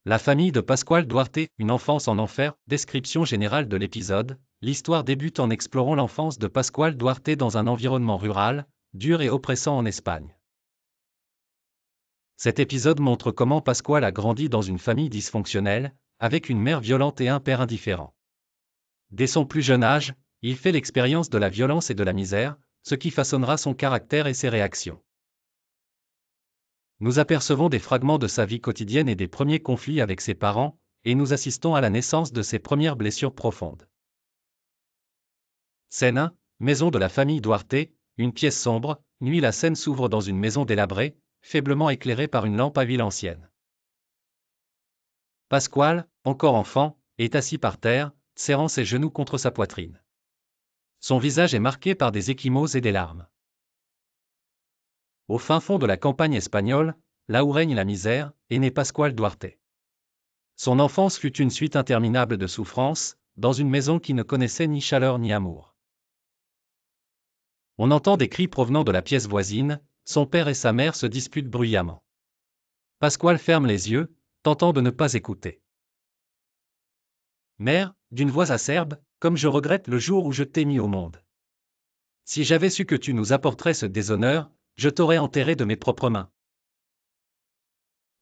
La famille de Pascual Duarte, une enfance en enfer. Description générale de l'épisode. L'histoire débute en explorant l'enfance de Pascual Duarte dans un environnement rural, dur et oppressant en Espagne. Cet épisode montre comment Pascual a grandi dans une famille dysfonctionnelle, avec une mère violente et un père indifférent. Dès son plus jeune âge, il fait l'expérience de la violence et de la misère, ce qui façonnera son caractère et ses réactions. Nous apercevons des fragments de sa vie quotidienne et des premiers conflits avec ses parents, et nous assistons à la naissance de ses premières blessures profondes. Scène 1, maison de la famille Duarte, une pièce sombre. Nuit, la scène s'ouvre dans une maison délabrée, faiblement éclairée par une lampe à huile ancienne. Pascual, encore enfant, est assis par terre, serrant ses genoux contre sa poitrine. Son visage est marqué par des ecchymoses et des larmes. Au fin fond de la campagne espagnole, là où règne la misère, est né Pascual Duarte. Son enfance fut une suite interminable de souffrances, dans une maison qui ne connaissait ni chaleur ni amour. On entend des cris provenant de la pièce voisine, son père et sa mère se disputent bruyamment. Pascual ferme les yeux, tentant de ne pas écouter. Mère, d'une voix acerbe, comme je regrette le jour où je t'ai mis au monde. Si j'avais su que tu nous apporterais ce déshonneur, je t'aurais enterré de mes propres mains.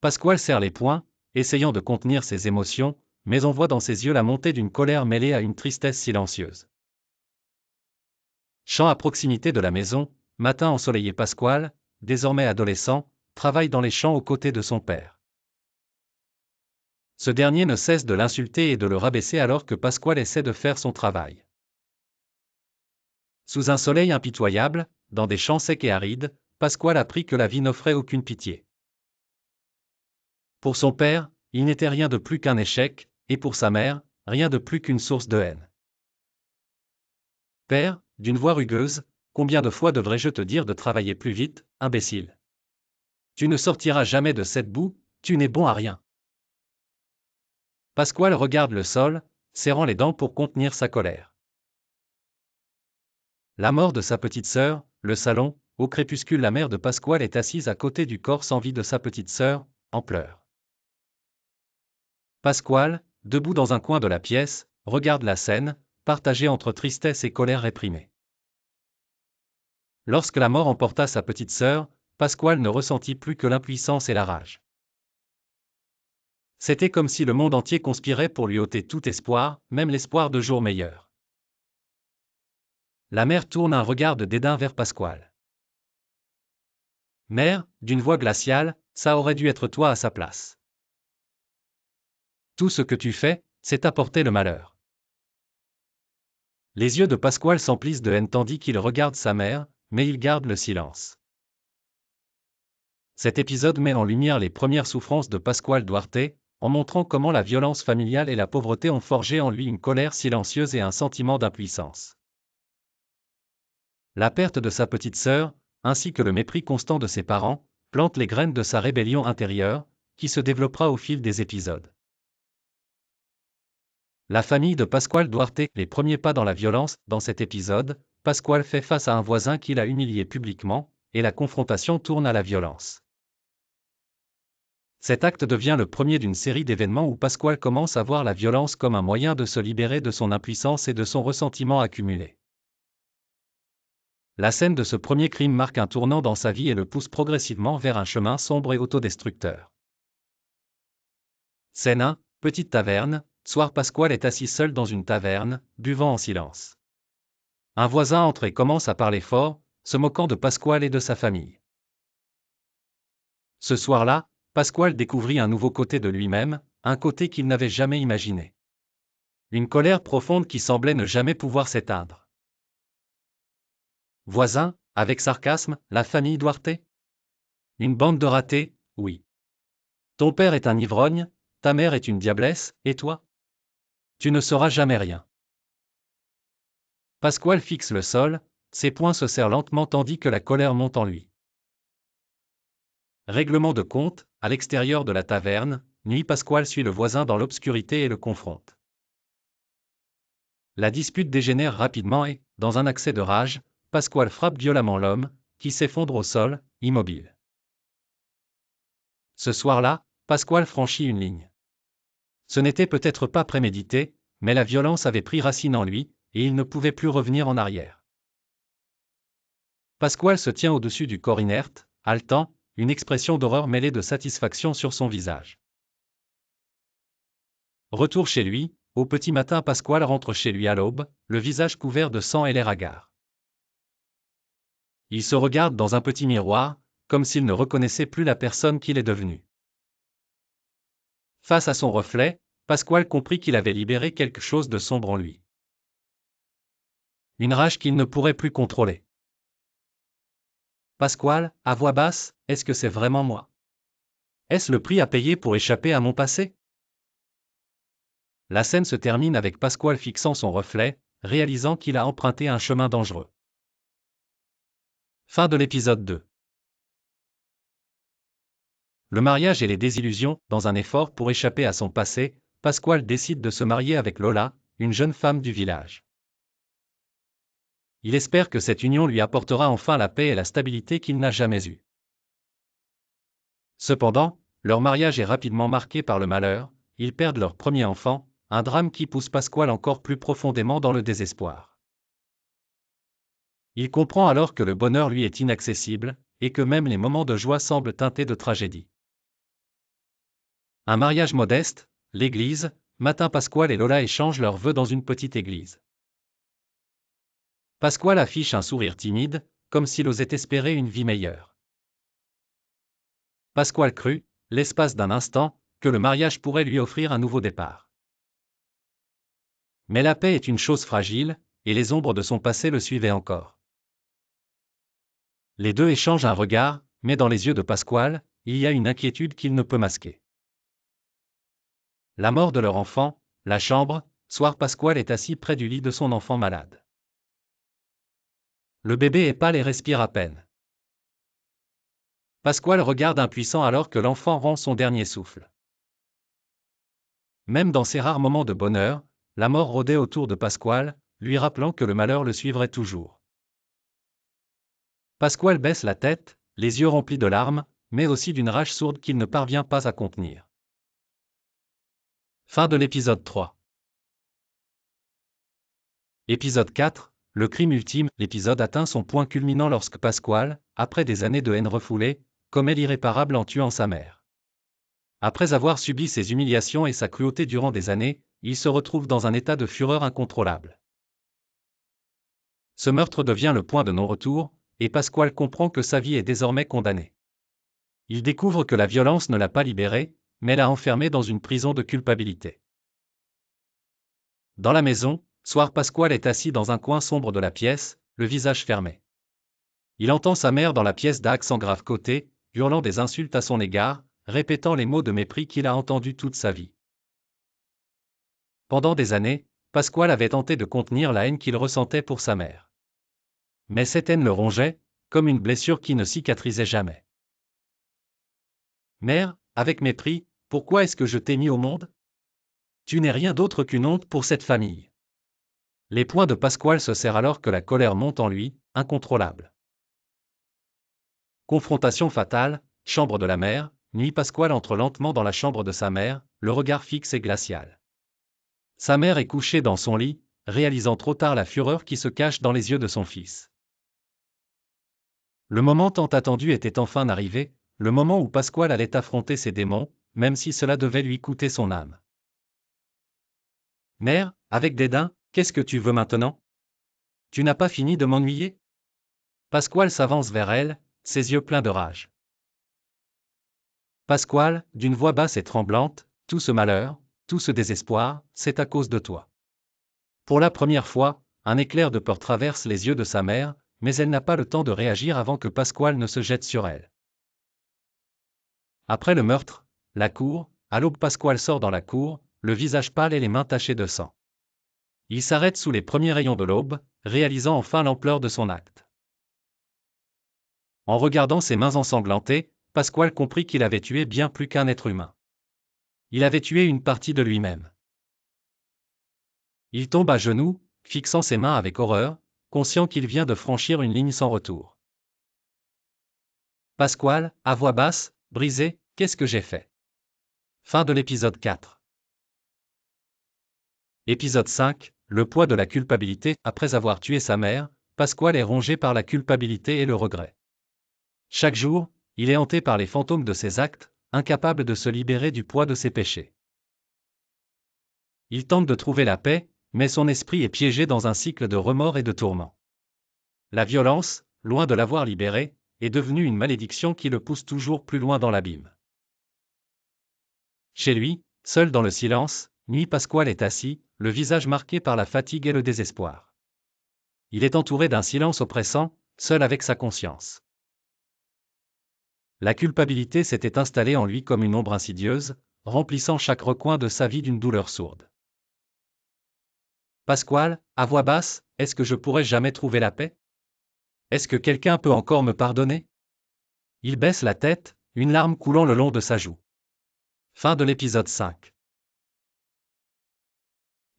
Pascual serre les poings, essayant de contenir ses émotions, mais on voit dans ses yeux la montée d'une colère mêlée à une tristesse silencieuse. Champ à proximité de la maison, matin ensoleillé. Pascual, désormais adolescent, travaille dans les champs aux côtés de son père. Ce dernier ne cesse de l'insulter et de le rabaisser alors que Pascual essaie de faire son travail. Sous un soleil impitoyable, dans des champs secs et arides, Pascual apprit que la vie n'offrait aucune pitié. Pour son père, il n'était rien de plus qu'un échec, et pour sa mère, rien de plus qu'une source de haine. Père, d'une voix rugueuse, combien de fois devrais-je te dire de travailler plus vite, imbécile? Tu ne sortiras jamais de cette boue, tu n'es bon à rien. Pascual regarde le sol, serrant les dents pour contenir sa colère. La mort de sa petite sœur, le salon, au crépuscule. La mère de Pascual est assise à côté du corps sans vie de sa petite sœur, en pleurs. Pascual, debout dans un coin de la pièce, regarde la scène, partagée entre tristesse et colère réprimée. Lorsque la mort emporta sa petite sœur, Pascual ne ressentit plus que l'impuissance et la rage. C'était comme si le monde entier conspirait pour lui ôter tout espoir, même l'espoir de jours meilleurs. La mère tourne un regard de dédain vers Pascual. Mère, d'une voix glaciale, ça aurait dû être toi à sa place. Tout ce que tu fais, c'est apporter le malheur. Les yeux de Pascual s'emplissent de haine tandis qu'il regarde sa mère, mais il garde le silence. Cet épisode met en lumière les premières souffrances de Pascual Duarte, en montrant comment la violence familiale et la pauvreté ont forgé en lui une colère silencieuse et un sentiment d'impuissance. La perte de sa petite sœur, ainsi que le mépris constant de ses parents, plantent les graines de sa rébellion intérieure, qui se développera au fil des épisodes. La famille de Pascual Duarte, les premiers pas dans la violence. Dans cet épisode, Pascual fait face à un voisin qui l'a humilié publiquement, et la confrontation tourne à la violence. Cet acte devient le premier d'une série d'événements où Pascual commence à voir la violence comme un moyen de se libérer de son impuissance et de son ressentiment accumulé. La scène de ce premier crime marque un tournant dans sa vie et le pousse progressivement vers un chemin sombre et autodestructeur. Scène 1, petite taverne. Soir, Pascual est assis seul dans une taverne, buvant en silence. Un voisin entre et commence à parler fort, se moquant de Pascual et de sa famille. Ce soir-là, Pascual découvrit un nouveau côté de lui-même, un côté qu'il n'avait jamais imaginé. Une colère profonde qui semblait ne jamais pouvoir s'éteindre. Voisin, avec sarcasme, la famille Duarte? Une bande de ratés, oui. Ton père est un ivrogne, ta mère est une diablesse, et toi? Tu ne sauras jamais rien. Pascual fixe le sol, ses poings se serrent lentement tandis que la colère monte en lui. Règlement de compte, à l'extérieur de la taverne, nuit. Pascual suit le voisin dans l'obscurité et le confronte. La dispute dégénère rapidement et, dans un accès de rage, Pascual frappe violemment l'homme, qui s'effondre au sol, immobile. Ce soir-là, Pascual franchit une ligne. Ce n'était peut-être pas prémédité, mais la violence avait pris racine en lui, et il ne pouvait plus revenir en arrière. Pasquale se tient au-dessus du corps inerte, haletant, une expression d'horreur mêlée de satisfaction sur son visage. Retour chez lui, au petit matin Pasquale rentre chez lui à l'aube, le visage couvert de sang et l'air hagard. Il se regarde dans un petit miroir, comme s'il ne reconnaissait plus la personne qu'il est devenu. Face à son reflet, Pasquale comprit qu'il avait libéré quelque chose de sombre en lui. Une rage qu'il ne pourrait plus contrôler. Pasquale, à voix basse, est-ce que c'est vraiment moi? Est-ce le prix à payer pour échapper à mon passé? La scène se termine avec Pasquale fixant son reflet, réalisant qu'il a emprunté un chemin dangereux. Fin de l'épisode 2. Le mariage et les désillusions, dans un effort pour échapper à son passé, Pasquale décide de se marier avec Lola, une jeune femme du village. Il espère que cette union lui apportera enfin la paix et la stabilité qu'il n'a jamais eue. Cependant, leur mariage est rapidement marqué par le malheur, ils perdent leur premier enfant, un drame qui pousse Pasquale encore plus profondément dans le désespoir. Il comprend alors que le bonheur lui est inaccessible, et que même les moments de joie semblent teintés de tragédie. Un mariage modeste, l'église, matin Pasquale et Lola échangent leurs vœux dans une petite église. Pasquale affiche un sourire timide, comme s'il osait espérer une vie meilleure. Pasquale crut, l'espace d'un instant, que le mariage pourrait lui offrir un nouveau départ. Mais la paix est une chose fragile, et les ombres de son passé le suivaient encore. Les deux échangent un regard, mais dans les yeux de Pasquale, il y a une inquiétude qu'il ne peut masquer. La mort de leur enfant, la chambre, soir Pasquale est assis près du lit de son enfant malade. Le bébé est pâle et respire à peine. Pasquale regarde impuissant alors que l'enfant rend son dernier souffle. Même dans ces rares moments de bonheur, la mort rôdait autour de Pasquale, lui rappelant que le malheur le suivrait toujours. Pasquale baisse la tête, les yeux remplis de larmes, mais aussi d'une rage sourde qu'il ne parvient pas à contenir. Fin de l'épisode 3. Épisode 4, le crime ultime. L'épisode atteint son point culminant lorsque Pasquale, après des années de haine refoulée, commet l'irréparable en tuant sa mère. Après avoir subi ses humiliations et sa cruauté durant des années, il se retrouve dans un état de fureur incontrôlable. Ce meurtre devient le point de non-retour, et Pasquale comprend que sa vie est désormais condamnée. Il découvre que la violence ne l'a pas libéré, mais l'a enfermé dans une prison de culpabilité. Dans la maison, soir Pasquale est assis dans un coin sombre de la pièce, le visage fermé. Il entend sa mère dans la pièce d'accent grave côté, hurlant des insultes à son égard, répétant les mots de mépris qu'il a entendus toute sa vie. Pendant des années, Pasquale avait tenté de contenir la haine qu'il ressentait pour sa mère. Mais cette haine le rongeait, comme une blessure qui ne cicatrisait jamais. Mère, avec mépris, pourquoi est-ce que je t'ai mis au monde? Tu n'es rien d'autre qu'une honte pour cette famille. Les poings de Pasquale se serrent alors que la colère monte en lui, incontrôlable. Confrontation fatale, chambre de la mère, nuit Pasquale entre lentement dans la chambre de sa mère, le regard fixe et glacial. Sa mère est couchée dans son lit, réalisant trop tard la fureur qui se cache dans les yeux de son fils. Le moment tant attendu était enfin arrivé, le moment où Pasquale allait affronter ses démons, même si cela devait lui coûter son âme. Mère, avec dédain, qu'est-ce que tu veux maintenant? Tu n'as pas fini de m'ennuyer? Pasquale s'avance vers elle, ses yeux pleins de rage. Pasquale, d'une voix basse et tremblante, tout ce malheur, tout ce désespoir, c'est à cause de toi. Pour la première fois, un éclair de peur traverse les yeux de sa mère, mais elle n'a pas le temps de réagir avant que Pasquale ne se jette sur elle. Après le meurtre, la cour, à l'aube Pasquale sort dans la cour, le visage pâle et les mains tachées de sang. Il s'arrête sous les premiers rayons de l'aube, réalisant enfin l'ampleur de son acte. En regardant ses mains ensanglantées, Pasquale comprit qu'il avait tué bien plus qu'un être humain. Il avait tué une partie de lui-même. Il tombe à genoux, fixant ses mains avec horreur, conscient qu'il vient de franchir une ligne sans retour. Pasquale, à voix basse, brisée, qu'est-ce que j'ai fait? Fin de l'épisode 4. Épisode 5, le poids de la culpabilité. Après avoir tué sa mère, Pasquale est rongé par la culpabilité et le regret. Chaque jour, il est hanté par les fantômes de ses actes, incapable de se libérer du poids de ses péchés. Il tente de trouver la paix, mais son esprit est piégé dans un cycle de remords et de tourments. La violence, loin de l'avoir libéré, est devenue une malédiction qui le pousse toujours plus loin dans l'abîme. Chez lui, seul dans le silence, Nuit Pasquale est assis, le visage marqué par la fatigue et le désespoir. Il est entouré d'un silence oppressant, seul avec sa conscience. La culpabilité s'était installée en lui comme une ombre insidieuse, remplissant chaque recoin de sa vie d'une douleur sourde. Pasquale, à voix basse, est-ce que je pourrais jamais trouver la paix? Est-ce que quelqu'un peut encore me pardonner? Il baisse la tête, une larme coulant le long de sa joue. Fin de l'épisode 5.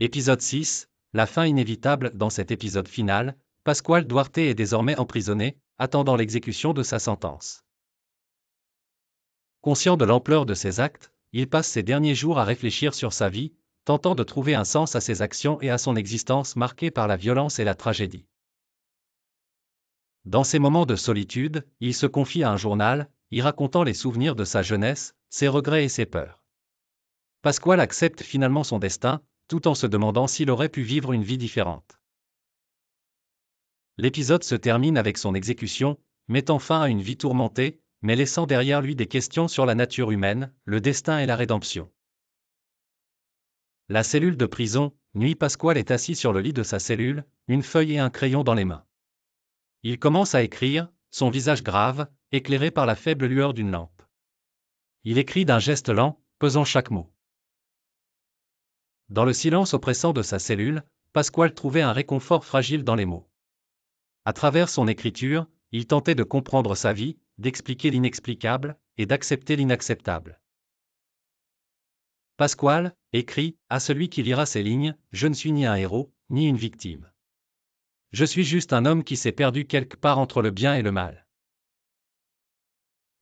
Épisode 6, la fin inévitable. Dans cet épisode final, Pasquale Duarte est désormais emprisonné, attendant l'exécution de sa sentence. Conscient de l'ampleur de ses actes, il passe ses derniers jours à réfléchir sur sa vie, tentant de trouver un sens à ses actions et à son existence marquée par la violence et la tragédie. Dans ces moments de solitude, il se confie à un journal, y racontant les souvenirs de sa jeunesse, ses regrets et ses peurs. Pasquale accepte finalement son destin, tout en se demandant s'il aurait pu vivre une vie différente. L'épisode se termine avec son exécution, mettant fin à une vie tourmentée, mais laissant derrière lui des questions sur la nature humaine, le destin et la rédemption. La cellule de prison, Nuit Pasquale est assis sur le lit de sa cellule, une feuille et un crayon dans les mains. Il commence à écrire, son visage grave, éclairé par la faible lueur d'une lampe. Il écrit d'un geste lent, pesant chaque mot. Dans le silence oppressant de sa cellule, Pasquale trouvait un réconfort fragile dans les mots. À travers son écriture, il tentait de comprendre sa vie, d'expliquer l'inexplicable, et d'accepter l'inacceptable. Pasquale écrit, à celui qui lira ces lignes, je ne suis ni un héros, ni une victime. Je suis juste un homme qui s'est perdu quelque part entre le bien et le mal.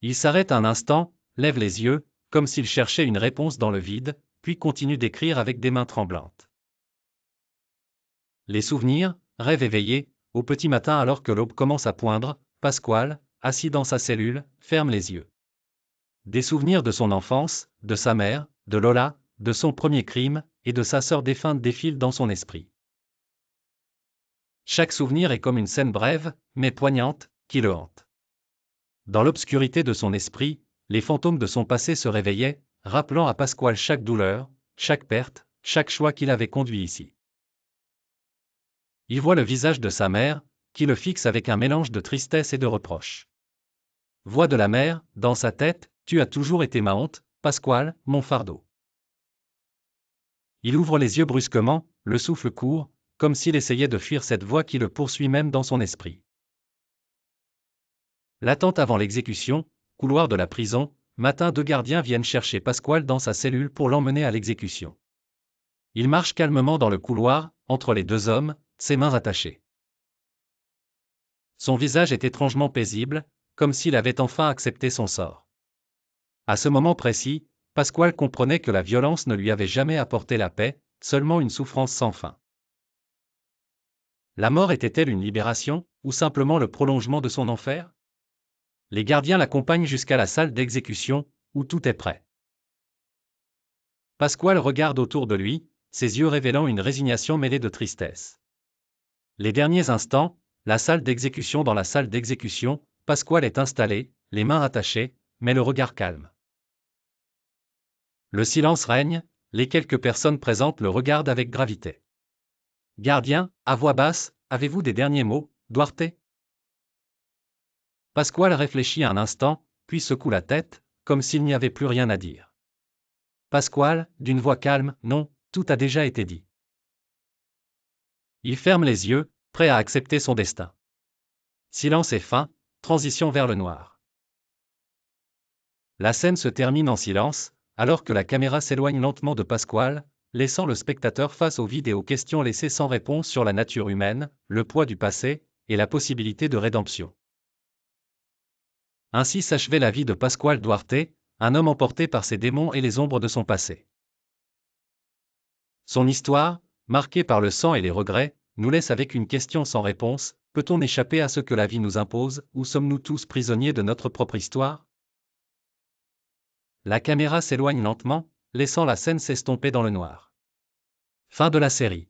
Il s'arrête un instant, lève les yeux, comme s'il cherchait une réponse dans le vide, puis continue d'écrire avec des mains tremblantes. Les souvenirs, rêves éveillés, au petit matin alors que l'aube commence à poindre, Pasquale, assis dans sa cellule, ferme les yeux. Des souvenirs de son enfance, de sa mère, de Lola, de son premier crime, et de sa sœur défunte défilent dans son esprit. Chaque souvenir est comme une scène brève, mais poignante, qui le hante. Dans l'obscurité de son esprit, les fantômes de son passé se réveillaient, rappelant à Pasquale chaque douleur, chaque perte, chaque choix qui l'avait conduit ici. Il voit le visage de sa mère, qui le fixe avec un mélange de tristesse et de reproche. Voix de la mère, dans sa tête, tu as toujours été ma honte, Pasquale, mon fardeau. Il ouvre les yeux brusquement, le souffle court, comme s'il essayait de fuir cette voix qui le poursuit même dans son esprit. L'attente avant l'exécution, couloir de la prison, matin deux gardiens viennent chercher Pasquale dans sa cellule pour l'emmener à l'exécution. Il marche calmement dans le couloir, entre les deux hommes, ses mains attachées. Son visage est étrangement paisible, comme s'il avait enfin accepté son sort. À ce moment précis, Pasquale comprenait que la violence ne lui avait jamais apporté la paix, seulement une souffrance sans fin. La mort était-elle une libération, ou simplement le prolongement de son enfer? Les gardiens l'accompagnent jusqu'à la salle d'exécution, où tout est prêt. Pasquale regarde autour de lui, ses yeux révélant une résignation mêlée de tristesse. Les derniers instants, la salle d'exécution. Dans la salle d'exécution, Pasquale est installé, les mains attachées, mais le regard calme. Le silence règne, les quelques personnes présentes le regardent avec gravité. Gardien, à voix basse, avez-vous des derniers mots, Duarte? Pasquale réfléchit un instant, puis secoue la tête, comme s'il n'y avait plus rien à dire. Pasquale, d'une voix calme, non, tout a déjà été dit. Il ferme les yeux, prêt à accepter son destin. Silence et fin, transition vers le noir. La scène se termine en silence, alors que la caméra s'éloigne lentement de Pasquale, laissant le spectateur face au vide et aux questions laissées sans réponse sur la nature humaine, le poids du passé, et la possibilité de rédemption. Ainsi s'achevait la vie de Pasquale Duarte, un homme emporté par ses démons et les ombres de son passé. Son histoire, marqué par le sang et les regrets, nous laisse avec une question sans réponse: peut-on échapper à ce que la vie nous impose, ou sommes-nous tous prisonniers de notre propre histoire? La caméra s'éloigne lentement, laissant la scène s'estomper dans le noir. Fin de la série.